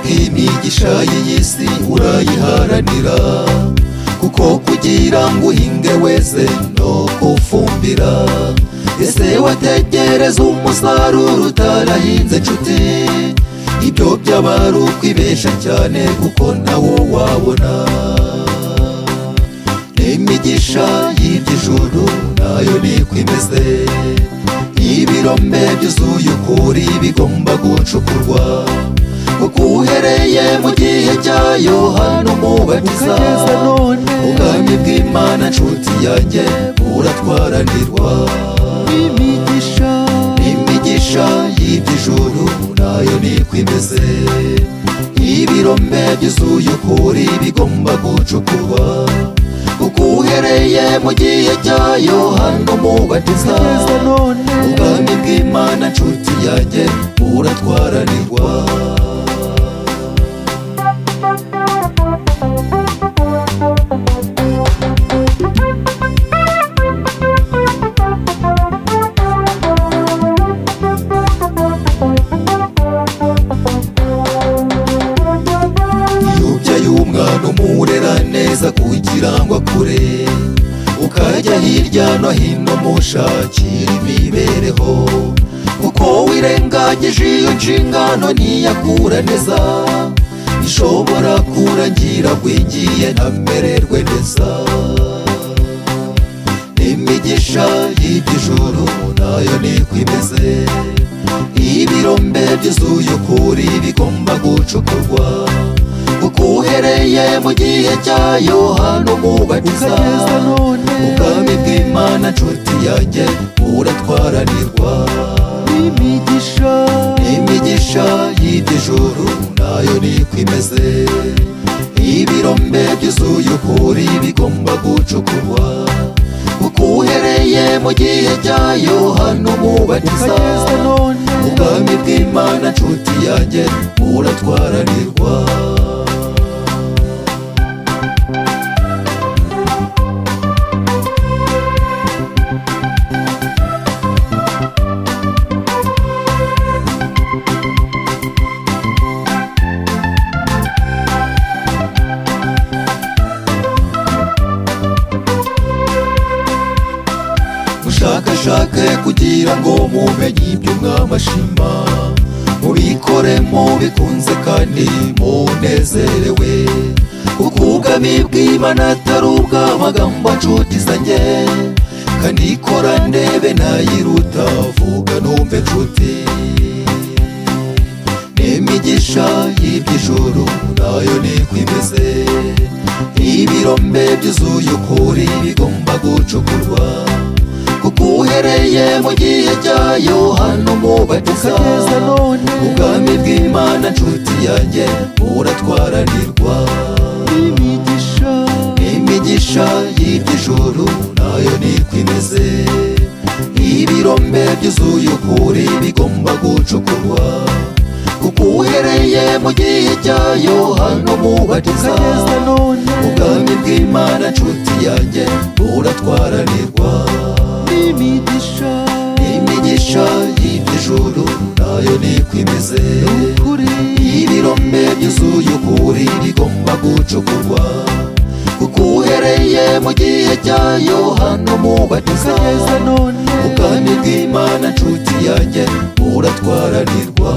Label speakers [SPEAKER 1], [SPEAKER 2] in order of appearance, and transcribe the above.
[SPEAKER 1] imigisha y'isi urayiharanira, kuko kugira ngo uhinge weze no kufumbira. Ese wategereza umusaruro utarahinze nshuti? Ibyo byaba ari ukwibesha cyane, kuko nawo wabona. Imigisha y'iby'ijuru nayo niko imeze, ibirombe byuzuye ukuri bigomba gucukurwa, kuko uhereye mu gihe cya Yohana Umubatiza ubwami bw'Imana nshuti yanjye buratwaranirwa. Imigisha y'iby'ijuru nayo niko imeze, ibirombe byuzuye ukuri bigomba gucukurwa, kuko uhereye mu gihe cya Yohana Umubatiza ubwami bw'Imana nshuti yanjye buratwaranirwa. Umwana umurera neza kugira ngo akure, ukajya hirya no hino mushakira imibereho, kuko wirengagije iyo nshingano ntiyakura neza, ishobora kurangira agwingiye ntamererwe neza. Imigisha y'iby'ijuru nayo niko imeze, ibirombe byuzuye ukuri bigomba gucukurwa, kuko uhereye mu gihe cya Yohana Umubatiza ubwami bw'Imana nshuti yanjye buratwaranirwa. Imigisha y'iby'ijuru nayo niko imeze, ibirombe byuzuye ukuri bigomba gucukurwa, kuko uhereye mu gihe cya Yohana Umubatiza ubwami bw'Imana nshuti yanjye buratwaranirwa. Mushakashake kugira ngo mumenye ibyo Umwami ashima, mubikore mubikunze kandi munezerewe, kuko ubwami bw'Imana atari ubw'amagambo nshuti zanjye, kandi kora ndebe nayiruta, vuga numve nshuti. Imigisha y'iby'ijuru nayo niko imeze, ibirombe byuzuye ukuri bigomba gucukurwa, kuko uhereye mu gihe cya Yohana Umubatiza ubwami bw'Imana nshuti yanjye buratwaranirwa. Imigisha y'iby'ijuru nayo niko imeze, ibirombe byuzuye ukuri bigomba gucukurwa, kuko uhereye mu gihe cya Yohana Umubatiza ubwami bw'Imana nshuti yanjye buratwaranirwa. Imigisha y'iby'ijuru nayo niko imeze, ibirombe byuzuye ukuri bigomba gucukurwa, kuko uhereye mu gihe cya Yohana Umubatiza ubwami bw'Imana nshuti yanjye buratwaranirwa.